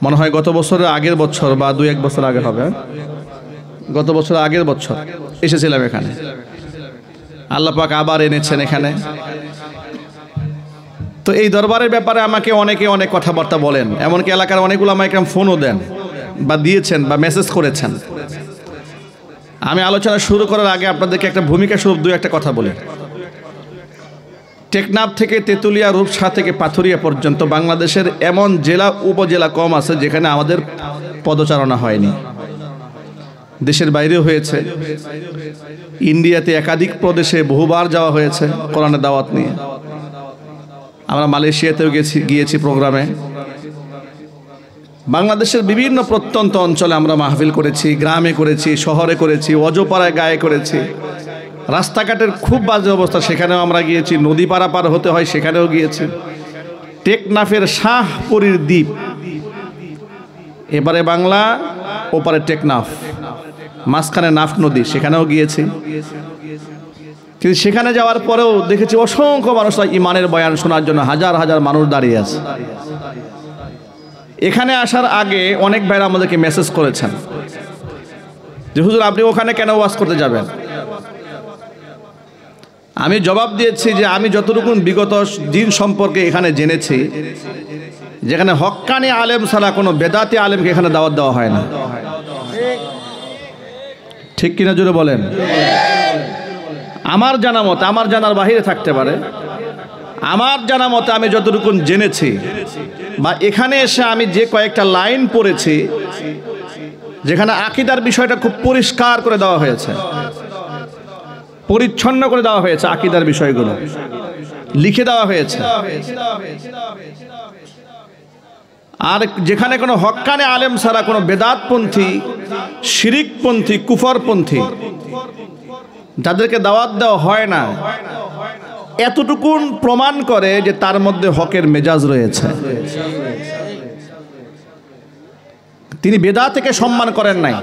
মনে হয় গত বছরের আগের বছর বা 2-1 বছর আগে হবে, গত বছর আগের বছর এসেছিলাম এখানে। আল্লাহ পাক আবার এনেছেন এখানে। তো এই দরবারের ব্যাপারে আমাকে অনেকে অনেক কথাবার্তা বলেন, এমনকি এলাকার অনেকগুলো আমাকে ফোনও দেন বা দিয়েছেন বা মেসেজ করেছেন। আমি আলোচনা শুরু করার আগে আপনাদেরকে একটা ভূমিকা স্বরূপ 2-1 কথা বলি। টেকনাফ থেকে তেঁতুলিয়া, রূপসা থেকে পাথুরিয়া পর্যন্ত বাংলাদেশের এমন জেলা উপজেলা কম আছে যেখানে আমাদের পদচারণা হয়নি। দেশের বাইরেও হয়েছে, ইন্ডিয়াতে একাধিক প্রদেশে বহুবার যাওয়া হয়েছে কোরআনের দাওয়াত নিয়ে। আমরা মালয়েশিয়াতেও গিয়েছি প্রোগ্রামে। বাংলাদেশের বিভিন্ন প্রত্যন্ত অঞ্চলে আমরা মাহফিল করেছি, গ্রামে করেছি, শহরে করেছি, অজপাড়ায় গায়ে করেছি। রাস্তাঘাটের খুব বাজে অবস্থা, সেখানেও আমরা গিয়েছি। নদী পারাপার হতে হয়, সেখানেও গিয়েছি। টেকনাফের শাহপুরীর দ্বীপ, এবারে বাংলা, ওপারে টেকনাফ, মাঝখানে নাফ নদী, সেখানেও গিয়েছি। কিন্তু সেখানে যাওয়ার পরেও দেখেছি অসংখ্য মানুষরা ইমানের বয়ান শোনার জন্য হাজার হাজার মানুষ দাঁড়িয়ে আছে। এখানে আসার আগে অনেক ভাইরা আমাদেরকে মেসেজ করেছেন যে হুজুর আপনি ওখানে কেন ওয়াজ করতে যাবেন। আমি জবাব দিয়েছি যে আমি যতটুকু বিগত দিন সম্পর্কে এখানে জেনেছি, যেখানে হক্কানি আলেম ছাড়া কোনো বেদাতি আলেমকে এখানে দাওয়াত দেওয়া হয় না। ঠিক কিনা জোরে বলেন? আমার জানা মতে, আমার জানার বাহিরে থাকতে পারে, আমার জানা মতে আমি যতটুকু জেনেছি বা এখানে এসে আমি যে কয়েকটা লাইন পড়েছি, যেখানে আকীদার বিষয়টা খুব পরিষ্কার করে দেওয়া হয়েছে, পরিচ্ছন্ন করে দেওয়া হয়েছে, আকীদার বিষয়গুলো লিখে দেওয়া হয়েছে। আর যেখানে কোনো হক্কানে আলেম ছাড়া কোনো বেদাতপন্থী, শিরিকপন্থী, কুফরপন্থী যাদেরকে দাওয়াত দেওয়া হয় না, এতটুকুন প্রমাণ করে যে তার মধ্যে হকের মেজাজ রয়েছে। তিনি বেদাতকে সম্মান করেন নাই।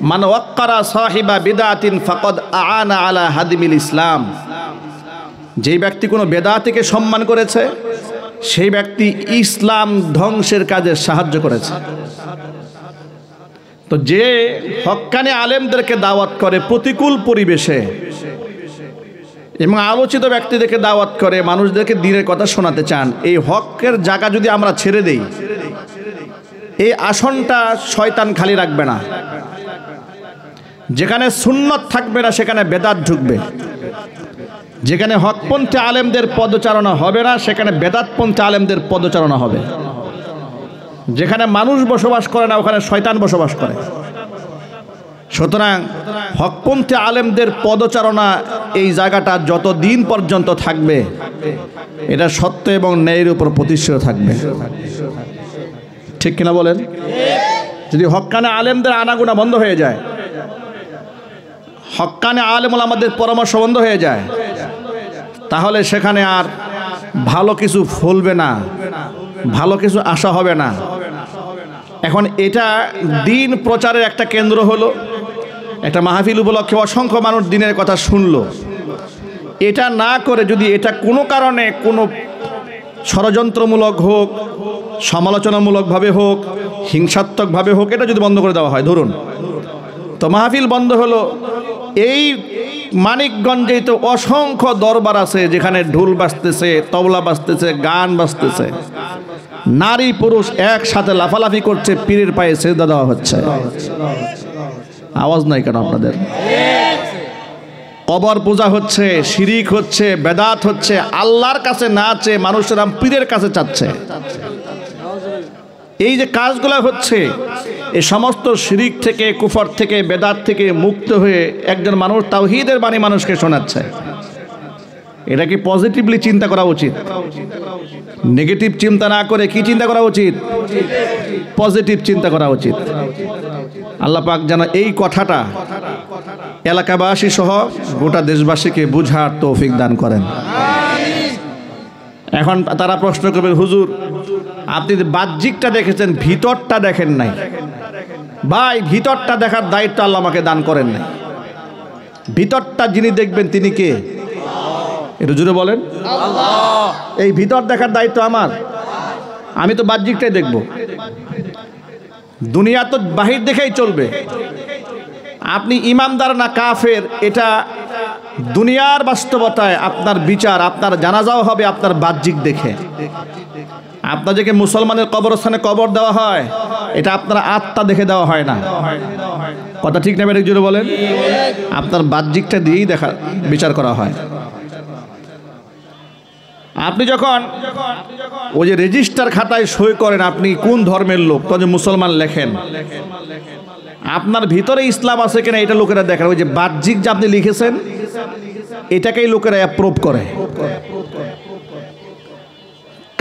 মান ওয়াক্কারা সাহিবা বিদাতিন ফাকাদ আআনা আলা হাদিমিল ইসলাম। যেই ব্যক্তি কোনো বেদাতকে সম্মান করেছে, সেই ব্যক্তি ইসলাম ধ্বংসের কাজে সাহায্য করেছে। তো যে হক্কানি আলেমদেরকে দাওয়াত করে প্রতিকূল পরিবেশে এবং আলোচিত ব্যক্তিদেরকে দাওয়াত করে, মানুষদেরকে দ্বীনের কথা শোনাতে চান, এই হকের জায়গা যদি আমরা ছেড়ে দেই, এই আসনটা শয়তান খালি রাখবে না। যেখানে সুন্নত থাকবে না সেখানে বেদাত ঢুকবে। যেখানে হকপন্থী আলেমদের পদচারণা হবে না সেখানে বেদাতপন্থী আলেমদের পদচারণা হবে। যেখানে মানুষ বসবাস করে না ওখানে শয়তান বসবাস করে। সুতরাং হকপন্থী আলেমদের পদচারণা এই জায়গাটা যত দিন পর্যন্ত থাকবে, এটা সত্য এবং ন্যায়ের উপর প্রতিষ্ঠিত থাকবে। ঠিক কিনা বলেন? যদি হক্কানে আলেমদের আনাগোনা বন্ধ হয়ে যায়, হক্কানে আলেম ওলামাদের পরামর্শ বন্ধ হয়ে যায়, তাহলে সেখানে আর ভালো কিছু ফলবে না, ভালো কিছু আশা হবে না। এখন এটা দিন প্রচারের একটা কেন্দ্র হলো, একটা মাহফিল উপলক্ষে অসংখ্য মানুষ দিনের কথা শুনলো। এটা না করে যদি এটা কোনো কারণে কোনো ষড়যন্ত্রমূলক হোক, সমালোচনামূলকভাবে হোক, হিংসাত্মকভাবে হোক, এটা যদি বন্ধ করে দেওয়া হয়, ধরুন তো মাহফিল বন্ধ হলো। এই মানিকগঞ্জে তো অসংখ্য দরবার আছে যেখানে ঢোল বাজতেছে, তবলা বাজতেছে, গান বাজতেছে, নারী পুরুষ একসাথে লাফালাফি করছে, পীরের পায়ে সেজদা দেওয়া হচ্ছে। আওয়াজ নাই কেন আপনাদের? কবর পূজা হচ্ছে, শিরিক হচ্ছে, বেদাত হচ্ছে, আল্লাহর কাছে না চেয়ে মানুষেরা পীরের কাছে চাচ্ছে। এই যে কাজগুলো হচ্ছে, এই সমস্ত শিরিক থেকে, কুফর থেকে, বেদাত থেকে মুক্ত হয়ে একজন মানুষ তাওহীদের বাণী মানুষকে শোনাচ্ছে। এটা কি পজিটিভলি চিন্তা করা উচিত? নেগেটিভ চিন্তা না করে কি চিন্তা করা উচিত? পজিটিভ চিন্তা করা উচিত। আল্লাহ পাক যেন এই কথাটা এলাকাবাসী সহ গোটা দেশবাসীকে বুঝার তৌফিক দান করেন। এখন তারা প্রশ্ন করবেন, হুজুর আপনি বাহ্যিকটা দেখেছেন, ভিতরটা দেখেন নাই। ভাই, ভিতরটা দেখার দায়িত্ব আল্লাহ আমাকে দান করেন নাই। ভিতরটা যিনি দেখবেন তিনি কে? একটু জোরে বলেন। আল্লাহ। এই ভিতর দেখার দায়িত্ব আমার। আমি তো বাহ্যিকটাই দেখব, দুনিয়া তো বাহির দেখেই চলবে। আপনি ইমানদার না কাফের এটা দুনিয়ার বাস্তবতায় আপনার বিচার, আপনার জানাজাও হবে আপনার বাহ্যিক দেখে। আপনাদেরকে মুসলমানের কবরস্থানে কবর দেওয়া হয়, এটা আপনার আত্মা দেখে দেওয়া হয় না। কথা ঠিক না বেঠিক জোরে বলেন? আপনার বাহ্যিকটা দিয়েই বিচার করা হয়। আপনি যখন ওই যে রেজিস্টার খাতায় সই করেন আপনি কোন ধর্মের লোক, তখন মুসলমান লেখেন, আপনার ভিতরে ইসলাম আছে কিনা এটা লোকেরা দেখেন। ওই যে বাহ্যিক যে আপনি লিখেছেন এটাকেই লোকেরা অ্যাপ্রুভ করে।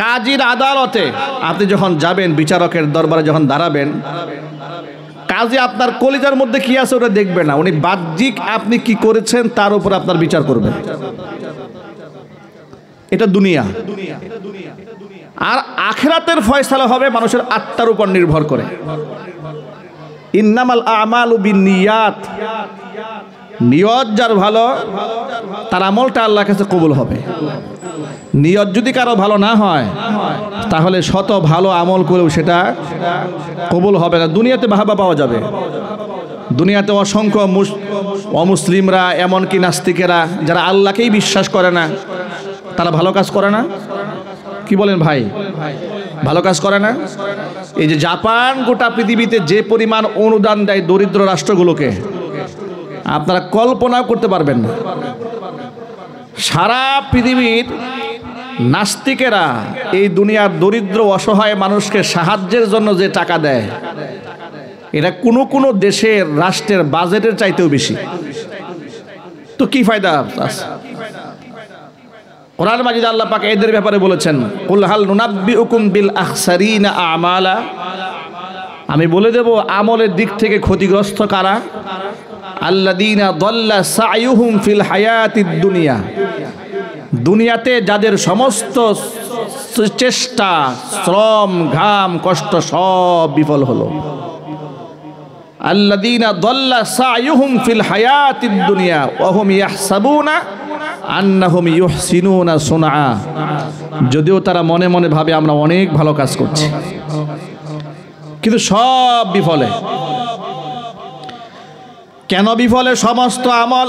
কাজীর আদালতে আপনি যখন যাবেন, বিচারকের দরবারে যখন দাঁড়াবেন, কাজী আপনার কলিজার মধ্যে কি আছে ওটা দেখবে না, উনি বাহ্যিক আপনি কি করেছেন তার উপর আপনার বিচার করবেন। এটা দুনিয়া। আর আখিরাতের ফয়সালা হবে মানুষের আত্মার উপর নির্ভর করে। ইন্নামাল আমালু বিন্নিয়াত, নিয়ত যার ভালো তার আমলটা আল্লাহর কাছে কবুল হবে। নিয়ত যদি কারো ভালো না হয় তাহলে শত ভালো আমল করেও সেটা কবুল হবে না। দুনিয়াতে ভাবা পাওয়া যাবে, দুনিয়াতে অসংখ্য অমুসলিমরা, এমনকি নাস্তিকেরা যারা আল্লাহকেই বিশ্বাস করে না, তারা ভালো কাজ করে না। কি বলেন ভাই? ভালো কাজ করে না। এই যে জাপান গোটা পৃথিবীতে যে পরিমাণ অনুদান দেয় দরিদ্র রাষ্ট্রগুলোকে, আপনারা কল্পনাও করতে পারবেন না। সারা পৃথিবীর নাস্তিকেরা এই দুনিয়ার দরিদ্র অসহায় মানুষকে সাহায্যের জন্য যে টাকা দেয়, এটা কোনো কোনো দেশের রাষ্ট্রের বাজেটের চাইতেও বেশি। তো কি ফায়দা আছে? কোরআন মাজিদ আল্লাহ পাক এদের ব্যাপারে বলেছেন, কুল হাল নুনাব্বিউকুম বিল আখসারিনা আমালা, আমি বলে দেব আমলের দিক থেকে ক্ষতিগ্রস্ত কারা। আল্লাযীনা দাল্লা সাইয়ুহুম ফিল হায়াতিদ দুনিয়া, দুনিয়াতে যাদের সমস্ত চেষ্টা, শ্রম, ঘাম, কষ্ট সব বিফল হলো। আল্লাযীনা দাল্লা সাইয়ুহুম ফিল হায়াতিদ দুনিয়া ওয়া হুম ইয়াহসাবুনা আন্নাহুম ইউহসিনুনা সুনআ, যদিও তারা মনে মনে ভাবে আমরা অনেক ভালো কাজ করছি, কিন্তু সব বিফলে। কেন বিফলে সমস্ত আমল?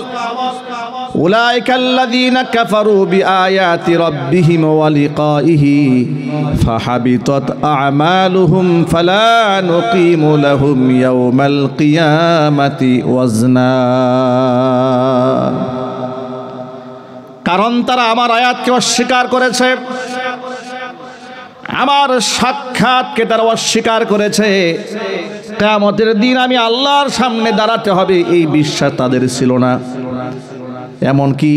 উলাইকাল্লাযীনা কাফারু বিআয়াতি রাব্বিহিম ওয়া লিকাইহি ফাহাবিতাত আ'মালুহুম ফালা নুকিমু লাহুম ইয়াওমাল কিয়ামাতি ওয়াজনা। কারণ তারা আমার আয়াতকে অস্বীকার করেছে, আমার সাক্ষাৎকে তারা অস্বীকার করেছে। কিয়ামতের দিন আমি আল্লাহর সামনে দাঁড়াতে হবে এই বিশ্বাস তাদের ছিল না। এমনকি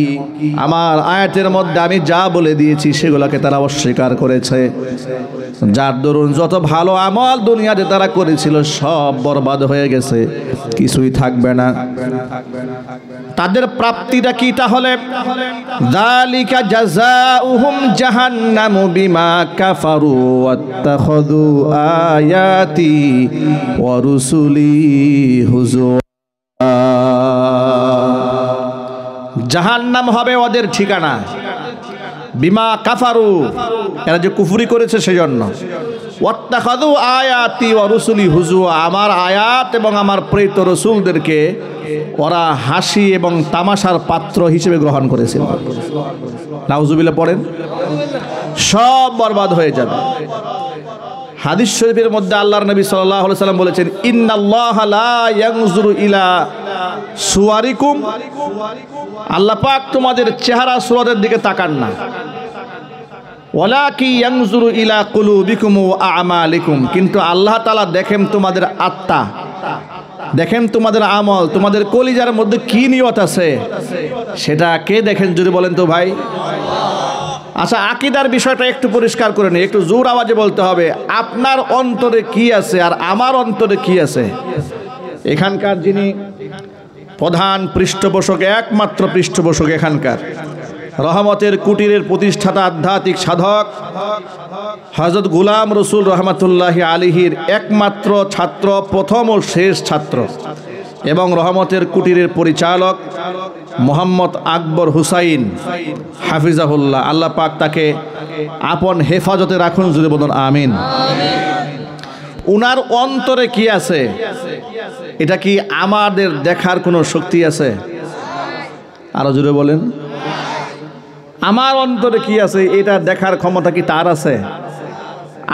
আমার আয়াতের মধ্যে আমি যা বলে দিয়েছি সেগুলোকে তারা অস্বীকার করেছে, যার দরুন যত ভালো আমল দুনিয়াতে তারা করেছিল সব বরবাদ হয়ে গেছে, কিছুই থাকবে না। তাদের প্রাপ্তিটা কি তাহলে? যালিকা জাযাউহুম জাহান্নামু বিমা কাফারু ওয়াত্তাখাযু আয়াতি ওয়া রুসুলি হুজুয়া। জাহান্নাম হবে ওদের ঠিকানা, বিমা কাফারু, এরা যে কুফরি করেছে সেজন্য। ওয়াত্তাখাযু আয়াতি ওয়া রুসুলি হুজুয়া, আমার আয়াত এবং আমার প্রেরিত রসুলদেরকে ওরা হাসি এবং তামাশার পাত্র হিসেবে গ্রহণ করেছিল। নাউজুবিল্লাহ পড়েন, সব বরবাদ হয়ে যাবে। হাদিস শরীফের মধ্যে আল্লাহর নবী সাল্লাল্লাহু আলাইহি ওয়াসাল্লাম বলেছেন, ইন্নাল্লাহা লা ইয়ানজুরু ইলা সুওয়ারিকুম, আল্লাহ পাক তোমাদের চেহারা সুরতের দিকে তাকান না, ওয়ালাকি ইয়ানজুরু ইলা কুলুবিকুম ওয়া আমালিকুম, কিন্তু আল্লাহ তাআলা দেখেন তোমাদের আত্মা, দেখেন তোমাদের আমল, তোমাদের কলিজার মধ্যে কি নিয়ত আছে সেটা কে দেখেন যদি বলেন তো ভাই? আচ্ছা, আকীদার বিষয়টা একটু পরিষ্কার করে নিই, একটু জোর আওয়াজে বলতে হবে। আপনার অন্তরে কি আছে আর আমার অন্তরে কি আছে? এখানকার যিনি প্রধান পৃষ্ঠপোষক, একমাত্র পৃষ্ঠপোষক এখানকার রহমতের কুটিরের প্রতিষ্ঠাতা আধ্যাত্মিক সাধক হযরত গোলাম রসুল রহমতুল্লাহি আলাইহির একমাত্র ছাত্র, প্রথম ও শেষ ছাত্র, এবং রহমতের কুটিরের পরিচালক মোহাম্মদ আকবর হুসাইন হাফিজাহুল্লাহ, আল্লাহ পাক তাকে আপন হেফাজতে রাখুন, জুড়ে বলুন আমিন। উনার অন্তরে কি আছে এটা কি আমাদের দেখার কোনো শক্তি আছে? আরো জুড়ে বলেন, আমার অন্তরে কি আছে এটা দেখার ক্ষমতা কি তার আছে?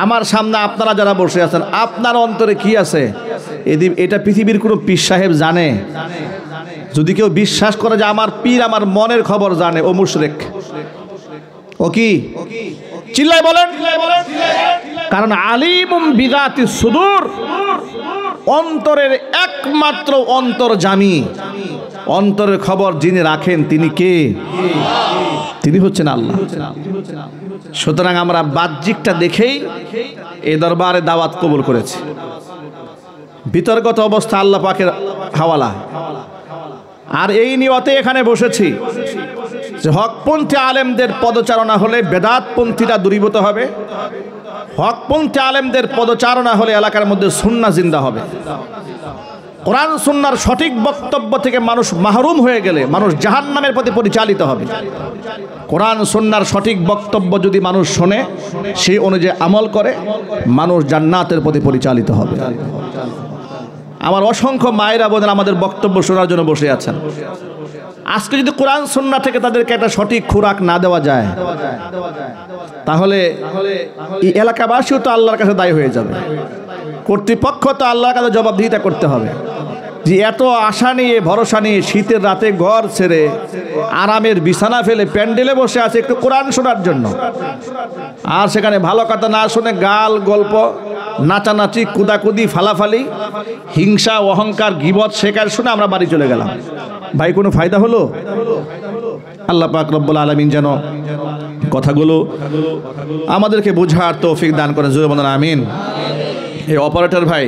আমার সামনে আপনারা যারা বসে আছেন, আপনার অন্তরে কি আছে এটা পৃথিবীর কোনো পীর সাহেব জানে? যদি কেউ বিশ্বাস করে যে আমার পীর আমার মনের খবর জানে, ও মুশরিক। ও কি? চিল্লায় বলেন। কারণ আলিমুম বিযাতিস সুদূর, অন্তরের একমাত্র অন্তর্যামী, অন্তরের খবর যিনি রাখেন তিনি কে? তিনি হচ্ছেন আল্লাহ। সুতরাং আমরা বাহ্যিকটা দেখেই এই দরবারে দাওয়াত কবুল করেছি। বিতর্কত অবস্থা আল্লাহ পাকের হাওয়ালা। আর এই নিয়তে এখানে বসেছি যে হকপন্থী আলেমদের পদচারণা হলে বেদাতপন্থীরা দূরীভূত হবে, হকপন্থী আলেমদের পদচারণা হলে এলাকার মধ্যে সুন্নাহ জিন্দা হবে। কোরআন সুন্নাহর সঠিক বক্তব্য থেকে মানুষ মাহরুম হয়ে গেলে মানুষ জাহান্নামের প্রতি পরিচালিত হবে। কোরআন সুন্নাহর সঠিক বক্তব্য যদি মানুষ শোনে, সেই অনুযায়ী আমল করে, মানুষ জান্নাতের প্রতি পরিচালিত হবে। আমার অসংখ্য মায়েরা বোনেরা আমাদের বক্তব্য শোনার জন্য বসে আছেন। আজকে যদি কোরআন সুন্নাহ থেকে তাদেরকে একটা সঠিক খোরাক না দেওয়া যায়, তাহলে এই এলাকাবাসীও তো আল্লাহর কাছে দায়ী হয়ে যাবে, কর্তৃপক্ষ তো আল্লাহর কাছে জবাবদিহিতা করতে হবে যে এত আশা নিয়ে ভরসা নিয়ে শীতের রাতে ঘর ছেড়ে আরামের বিছানা ফেলে প্যান্ডেলে বসে আছে একটু কোরআন শোনার জন্য, আর সেখানে ভালো কথা না শুনে গাল গল্প, নাচানাচি, কুদাকুদি, ফালাফালি, হিংসা, অহংকার, গীবত, শেখার শুনে আমরা বাড়ি চলে গেলাম। ভাই কোনো ফায়দা হলো? আল্লাহ পাক রব্বুল আলামিন যেন কথাগুলো আমাদেরকে বোঝার তৌফিক দান করেন, জোরে বলেন আমিন। এই অপারেটর ভাই